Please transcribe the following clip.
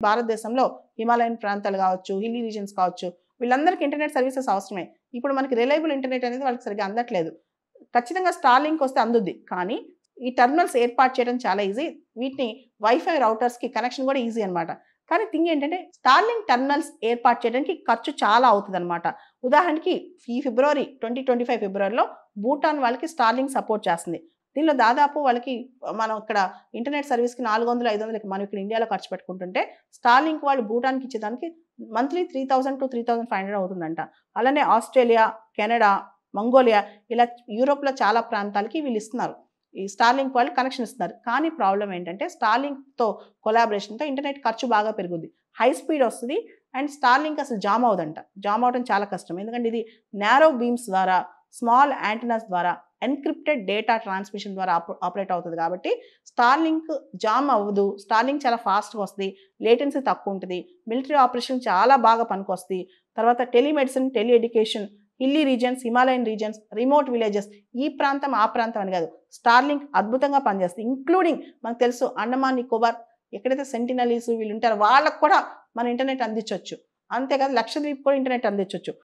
భారతదేశంలో హిమాలయన్ ప్రాంతాలు కావచ్చు, హిల్లీ రీజన్స్ కావచ్చు, వీళ్ళందరికీ ఇంటర్నెట్ సర్వీసెస్ అవసరమే. ఇప్పుడు మనకి రిలయబుల్ ఇంటర్నెట్ అనేది వాళ్ళకి సరిగ్గా అందట్లేదు. ఖచ్చితంగా స్టార్లింక్ వస్తే అందుద్ది. కానీ ఈ టెర్మినల్స్ ఏర్పాటు చేయడం చాలా ఈజీ. వీటిని వైఫై రౌటర్స్‌కి కనెక్షన్ కూడా ఈజీ అనమాట. కానీ థింగ్ ఏంటంటే స్టార్లింక్ టెర్మినల్స్ ఏర్పాటు చేయడానికి ఖర్చు చాలా అవుతదనమాట. ఉదాహరణకి ఈ ఫిబ్రవరి 2025 ఫిబ్రవరిలో భూటాన్ వాళ్ళకి స్టార్లింక్ సపోర్ట్ చేస్తుంది. దీనిలో దాదాపు వాళ్ళకి మనం ఇక్కడ ఇంటర్నెట్ సర్వీస్‌కి 400, 500 మనం ఇక్కడ ఇండియాలో ఖర్చు పెట్టుకుంటుంటే స్టార్లింక్ వాళ్ళు భూటాన్‌కి ఇచ్చేదానికి మంత్లీ 3000-3500 అవుతుందంట. అలానే ఆస్ట్రేలియా, కెనడా, మంగోలియా ఇలా యూరోప్‌లో చాలా ప్రాంతాలకి వీళ్ళు ఇస్తున్నారు. ఈ స్టార్లింక్ వాళ్ళు కనెక్షన్ ఇస్తున్నారు. కానీ ప్రాబ్లమ్ ఏంటంటే స్టార్లింక్‌తో కొలాబరేషన్‌తో ఇంటర్నెట్ ఖర్చు బాగా పెరుగుద్ది. హై స్పీడ్ వస్తది అండ్ స్టార్లింక్ అసలు జామ్ అవ్వదంట. జామ్ అవ్వడం చాలా కష్టం. ఎందుకంటే ఇది నారో బీమ్స్ ద్వారా, స్మాల్ యాంటెనాస్ ద్వారా, ఎన్క్రిప్టెడ్ డేటా ట్రాన్స్మిషన్ ద్వారా ఆపరేట్ అవుతది కాబట్టి స్టార్లింక్ జామ్ అవ్వదు. స్టార్లింక్ చాలా ఫాస్ట్‌గా వస్తది. లేటెన్సీ తక్కువ ఉంటది. మిలిటరీ ఆపరేషన్ చాలా బాగా పనికొస్తది. తర్వాత telemedicine, tele education, hilly regions, Himalayan regions, remote villages ఈ ప్రాంతం, ఆ ప్రాంతం అని కాదు. స్టార్లింక్ అద్భుతంగా పనిచేస్తుంది. ఇంక్లూడింగ్ మనకు తెలుసు అండమాన్ నికోబార్ ఎక్కడైతే సెంటినలీస్ వీళ్ళు ఉంటారో వాళ్ళకి కూడా మన ఇంటర్నెట్ అందించొచ్చు. అంతేకాదు లక్షద్వీప్ కూడా ఇంటర్నెట్ అందించొచ్చు.